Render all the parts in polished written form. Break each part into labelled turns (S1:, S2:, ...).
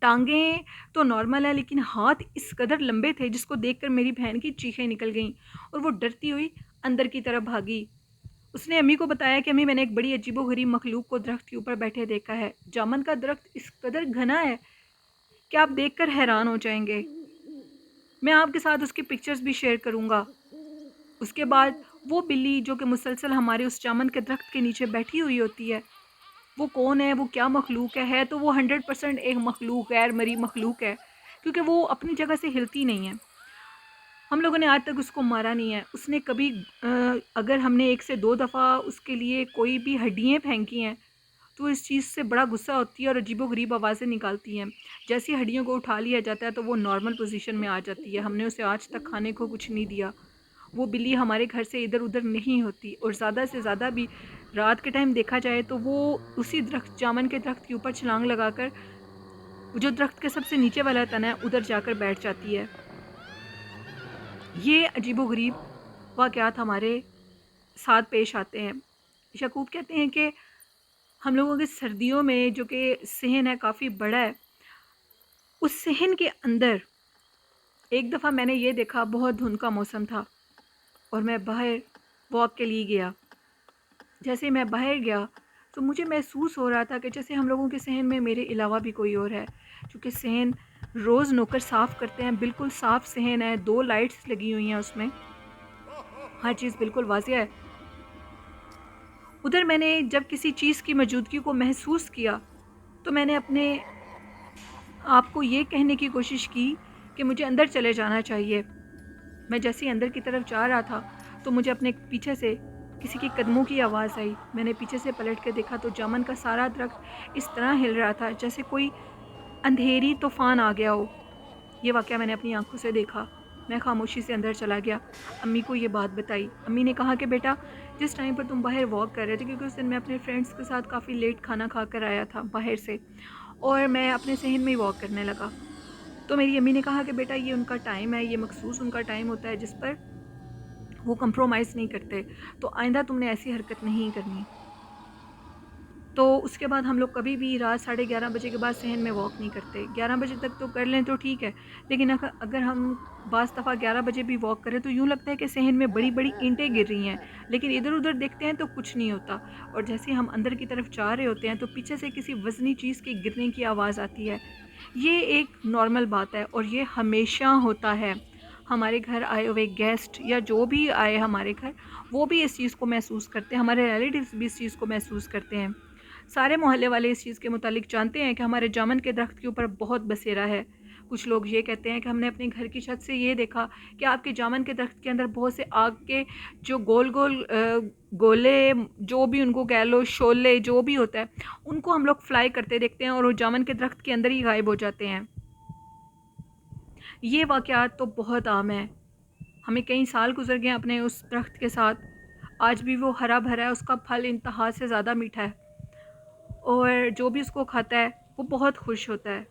S1: ٹانگیں تو نارمل ہے لیکن ہاتھ اس قدر لمبے تھے جس کو دیکھ کر میری بہن کی چیخیں نکل گئیں اور وہ ڈرتی ہوئی اندر کی طرف بھاگی۔ اس نے امی کو بتایا کہ امی میں نے ایک بڑی عجیب و غریب مخلوق کو درخت کے اوپر بیٹھے دیکھا ہے۔ جامن کا درخت اس قدر گھنا ہے کہ آپ دیکھ کر حیران ہو جائیں گے۔ میں آپ کے ساتھ اس کی پکچرز بھی شیئر کروں گا۔ اس کے بعد وہ بلی جو کہ مسلسل ہمارے اس جامن کے درخت کے نیچے بیٹھی ہوئی ہوتی ہے، وہ کون ہے، وہ کیا مخلوق ہے تو وہ 100% ایک مخلوق، غیر مری مخلوق ہے، کیونکہ وہ اپنی جگہ سے ہلتی نہیں ہے۔ ہم لوگوں نے آج تک اس کو مارا نہیں ہے۔ اس نے کبھی اگر ہم نے 1 سے 2 دفعہ اس کے لیے کوئی بھی ہڈیاں پھینکی ہیں تو اس چیز سے بڑا غصہ ہوتی ہے اور عجیب و غریب آوازیں نکالتی ہیں۔ جیسی ہڈیوں کو اٹھا لیا جاتا ہے تو وہ نارمل پوزیشن میں آ جاتی ہے۔ ہم نے اسے آج تک کھانے کو کچھ نہیں دیا۔ وہ بلی ہمارے گھر سے ادھر ادھر نہیں ہوتی، اور زیادہ سے زیادہ بھی رات کے ٹائم دیکھا جائے تو وہ اسی درخت، جامن کے درخت کے اوپر چھلانگ لگا کر جو درخت کے سب سے نیچے والا تنا ہے ادھر جا کر بیٹھ جاتی ہے۔ یہ عجیب و غریب واقعات ہمارے ساتھ پیش آتے ہیں۔ یعقوب کہتے ہیں کہ ہم لوگوں کے سردیوں میں جو کہ صحن ہے کافی بڑا ہے، اس صحن کے اندر ایک دفعہ میں نے یہ دیکھا، بہت دھند کا موسم تھا اور میں باہر واک کے لیے گیا۔ جیسے میں باہر گیا تو مجھے محسوس ہو رہا تھا کہ جیسے ہم لوگوں کے صحن میں میرے علاوہ بھی کوئی اور ہے، چونکہ صحن روز نوکر صاف کرتے ہیں، بالکل صاف صحن ہے، 2 لائٹس لگی ہوئی ہیں، اس میں ہر چیز بالکل واضح ہے۔ ادھر میں نے جب کسی چیز کی موجودگی کو محسوس کیا تو میں نے اپنے آپ کو یہ کہنے کی کوشش کی کہ مجھے اندر چلے جانا چاہیے۔ میں جیسے ہی اندر کی طرف جا رہا تھا تو مجھے اپنے پیچھے سے کسی کے قدموں کی آواز آئی۔ میں نے پیچھے سے پلٹ کے دیکھا تو جامن کا سارا درخت اس طرح ہل رہا تھا جیسے کوئی اندھیری طوفان آ گیا ہو۔ یہ واقعہ میں نے اپنی آنکھوں سے دیکھا۔ میں خاموشی سے اندر چلا گیا، امی کو یہ بات بتائی۔ امی نے کہا کہ بیٹا جس ٹائم پر تم باہر واک کر رہے تھے، کیونکہ اس دن میں اپنے فرینڈس کے ساتھ کافی لیٹ کھانا کھا کر آیا تھا باہر سے، اور میں اپنے صحن میں ہی واک کرنے لگا، تو میری امی نے کہا کہ بیٹا یہ ان کا ٹائم ہے، یہ مخصوص ان کا ٹائم ہوتا ہے جس پر وہ کمپرومائز نہیں کرتے، تو آئندہ تم نے ایسی حرکت نہیں کرنی۔ تو اس کے بعد ہم لوگ کبھی بھی رات 11:30 بجے کے بعد صحن میں واک نہیں کرتے۔ 11 بجے تک تو کر لیں تو ٹھیک ہے، لیکن اگر ہم بعض دفعہ 11 بجے بھی واک کریں تو یوں لگتا ہے کہ صحن میں بڑی بڑی اینٹیں گر رہی ہیں، لیکن ادھر ادھر دیکھتے ہیں تو کچھ نہیں ہوتا، اور جیسے ہم اندر کی طرف جا رہے ہوتے ہیں تو پیچھے سے کسی وزنی چیز کے گرنے کی آواز آتی ہے۔ یہ ایک نارمل بات ہے اور یہ ہمیشہ ہوتا ہے۔ ہمارے گھر آئے ہوئے گیسٹ یا جو بھی آئے ہمارے گھر، وہ بھی اس چیز کو محسوس کرتے ہیں، ہمارے ریلیٹیوز بھی اس چیز کو محسوس کرتے ہیں۔ سارے محلے والے اس چیز کے متعلق جانتے ہیں کہ ہمارے جامن کے درخت کے اوپر بہت بسیرا ہے۔ کچھ لوگ یہ کہتے ہیں کہ ہم نے اپنے گھر کی چھت سے یہ دیکھا کہ آپ کے جامن کے درخت کے اندر بہت سے آگ کے جو گول گول گولے، جو بھی ان کو کہہ لو، شعلے جو بھی ہوتا ہے، ان کو ہم لوگ فلائی کرتے دیکھتے ہیں اور وہ جامن کے درخت کے اندر ہی غائب ہو جاتے ہیں۔ یہ واقعات تو بہت عام ہیں۔ ہمیں کئی سال گزر گئے اپنے اس درخت کے ساتھ، آج بھی وہ ہرا بھرا ہے، اس کا پھل انتہا سے زیادہ میٹھا ہے، اور جو بھی اس کو کھاتا ہے وہ بہت خوش ہوتا ہے۔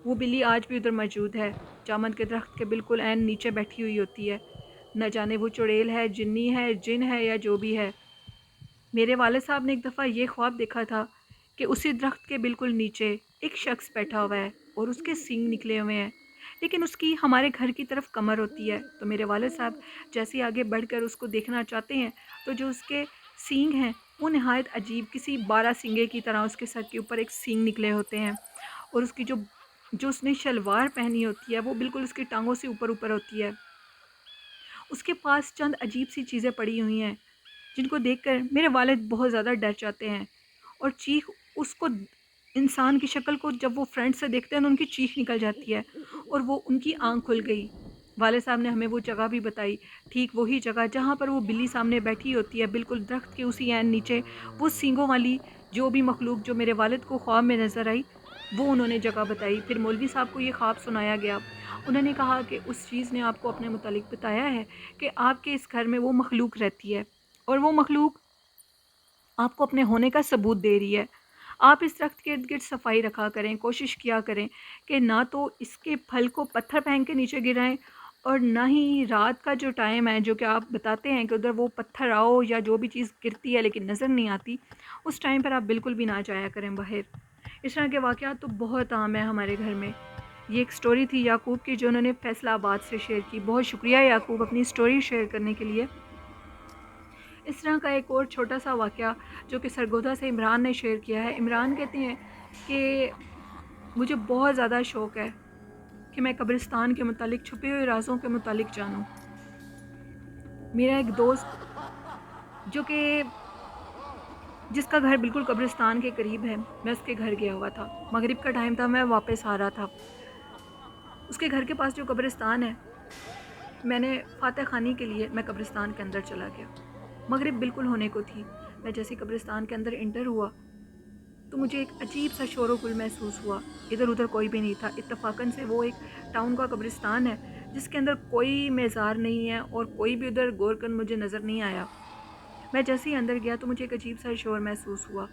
S1: وہ بلی آج بھی ادھر موجود ہے، جامن کے درخت کے بالکل عین نیچے بیٹھی ہوئی ہوتی ہے، نہ جانے وہ چڑیل ہے، جنی ہے، جن ہے یا جو بھی ہے۔ میرے والد صاحب نے ایک دفعہ یہ خواب دیکھا تھا کہ اسی درخت کے بالکل نیچے ایک شخص بیٹھا ہوا ہے اور اس کے سینگ نکلے ہوئے ہیں، لیکن اس کی ہمارے گھر کی طرف کمر ہوتی ہے، تو میرے والد صاحب جیسے آگے بڑھ کر اس کو دیکھنا چاہتے ہیں تو جو اس کے سینگ ہیں وہ نہایت عجیب، کسی 12 سینگے کی طرح اس کے سر کے اوپر ایک سینگ نکلے ہوتے ہیں، اور اس کی جو اس نے شلوار پہنی ہوتی ہے وہ بالکل اس کی ٹانگوں سے اوپر اوپر ہوتی ہے۔ اس کے پاس چند عجیب سی چیزیں پڑی ہوئی ہیں جن کو دیکھ کر میرے والد بہت زیادہ ڈر جاتے ہیں، اور چیخ اس کو، انسان کی شکل کو جب وہ فرنٹ سے دیکھتے ہیں تو ان کی چیخ نکل جاتی ہے، اور وہ ان کی آنکھ کھل گئی۔ والد صاحب نے ہمیں وہ جگہ بھی بتائی، ٹھیک وہی جگہ جہاں پر وہ بلی سامنے بیٹھی ہوتی ہے، بالکل درخت کے اسی عین نیچے وہ سینگوں والی جو بھی مخلوق جو میرے والد کو خواب میں نظر آئی، وہ انہوں نے جگہ بتائی۔ پھر مولوی صاحب کو یہ خواب سنایا گیا، انہوں نے کہا کہ اس چیز نے آپ کو اپنے متعلق بتایا ہے کہ آپ کے اس گھر میں وہ مخلوق رہتی ہے، اور وہ مخلوق آپ کو اپنے ہونے کا ثبوت دے رہی ہے۔ آپ اس درخت کے ارد گرد صفائی رکھا کریں، کوشش کیا کریں کہ نہ تو اس کے پھل کو پتھر پھینک کے نیچے گرائیں، اور نہ ہی رات کا جو ٹائم ہے جو کہ آپ بتاتے ہیں کہ ادھر وہ پتھر آؤ یا جو بھی چیز گرتی ہے لیکن نظر نہیں آتی، اس ٹائم پر آپ بالکل بھی نہ جایا کریں باہر۔ اس طرح کے واقعات تو بہت عام ہیں ہمارے گھر میں. یہ ایک سٹوری تھی یعقوب کی جو انہوں نے فیصل آباد سے شیئر کی. بہت شکریہ یعقوب اپنی سٹوری شیئر کرنے کے لیے. اس طرح کا ایک اور چھوٹا سا واقعہ جو کہ سرگودا سے عمران نے شیئر کیا ہے. عمران کہتے ہیں کہ مجھے بہت زیادہ شوق ہے کہ میں قبرستان کے متعلق چھپے ہوئے رازوں کے متعلق جانوں. میرا ایک دوست جو کہ جس کا گھر بالکل قبرستان کے قریب ہے، میں اس کے گھر گیا ہوا تھا. مغرب کا ٹائم تھا، میں واپس آ رہا تھا. اس کے گھر کے پاس جو قبرستان ہے، میں نے فاتح خانی کے لیے میں قبرستان کے اندر چلا گیا. مغرب بالکل ہونے کو تھی. میں جیسے قبرستان کے اندر انٹر ہوا تو مجھے ایک عجیب سا شور و گل محسوس ہوا. ادھر ادھر کوئی بھی نہیں تھا. اتفاقاً سے وہ ایک ٹاؤن کا قبرستان ہے جس کے اندر کوئی میزار نہیں ہے اور کوئی بھی ادھر غور کر مجھے نظر نہیں آیا. میں جیسے ہی اندر گیا تو مجھے ایک عجیب سا شور محسوس ہوا.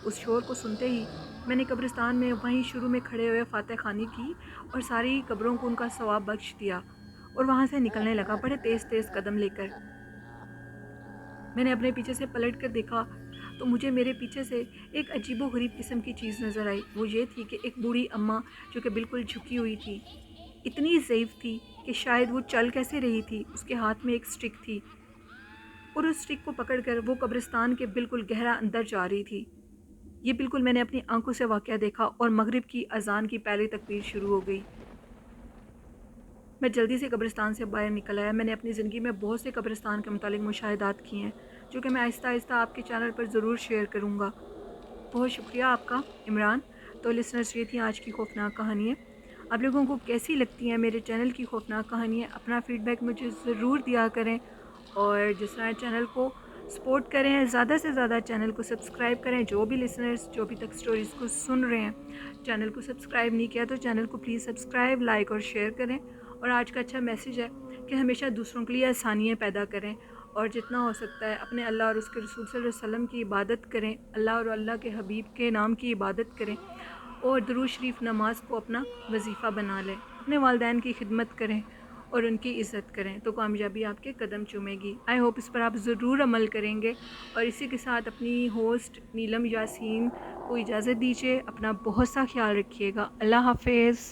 S1: اس شور کو سنتے ہی میں نے قبرستان میں وہیں شروع میں کھڑے ہوئے فاتح خانی کی اور ساری قبروں کو ان کا ثواب بخش دیا اور وہاں سے نکلنے لگا بڑے تیز تیز قدم لے کر. میں نے اپنے پیچھے سے پلٹ کر دیکھا تو مجھے میرے پیچھے سے ایک عجیب و غریب قسم کی چیز نظر آئی. وہ یہ تھی کہ ایک بوڑھی اماں جو کہ بالکل جھکی ہوئی تھی، اتنی ضعیف تھی کہ شاید وہ چل کیسے رہی تھی. اس کے ہاتھ میں ایک سٹک تھی اور اس سٹک کو پکڑ کر وہ قبرستان کے بالکل گہرا اندر جا رہی تھی. یہ بالکل میں نے اپنی آنکھوں سے واقعہ دیکھا اور مغرب کی اذان کی پہلی تکبیر شروع ہو گئی. میں جلدی سے قبرستان سے باہر نکل آیا. میں نے اپنی زندگی میں بہت سے قبرستان کے متعلق مشاہدات کیے ہیں جو کہ میں آہستہ آہستہ آپ کے چینل پر ضرور شیئر کروں گا. بہت شکریہ آپ کا عمران. تو لسنرز، یہ تھی آج کی خوفناک کہانیاں. آپ لوگوں کو کیسی لگتی ہیں میرے چینل کی خوفناک کہانیاں؟ اپنا فیڈ بیک مجھے ضرور دیا کریں اور جس طرح چینل کو سپورٹ کریں، زیادہ سے زیادہ چینل کو سبسکرائب کریں. جو بھی لسنرز جو ابھی تک سٹوریز کو سن رہے ہیں چینل کو سبسکرائب نہیں کیا تو چینل کو پلیز سبسکرائب، لائک اور شیئر کریں. اور آج کا اچھا میسیج ہے کہ ہمیشہ دوسروں کے لیے آسانیاں پیدا کریں اور جتنا ہو سکتا ہے اپنے اللہ اور اس کے رسول صلی اللہ علیہ وسلم کی عبادت کریں، اللہ اور اللہ کے حبیب کے نام کی عبادت کریں اور درود شریف نماز کو اپنا وظیفہ بنا لیں. اپنے والدین کی خدمت کریں اور ان کی عزت کریں تو کامیابی آپ کے قدم چومے گی. آئی ہوپ اس پر آپ ضرور عمل کریں گے. اور اسی کے ساتھ اپنی ہوسٹ نیلم یاسین کو اجازت دیجیے. اپنا بہت سا خیال رکھیے گا. اللہ حافظ.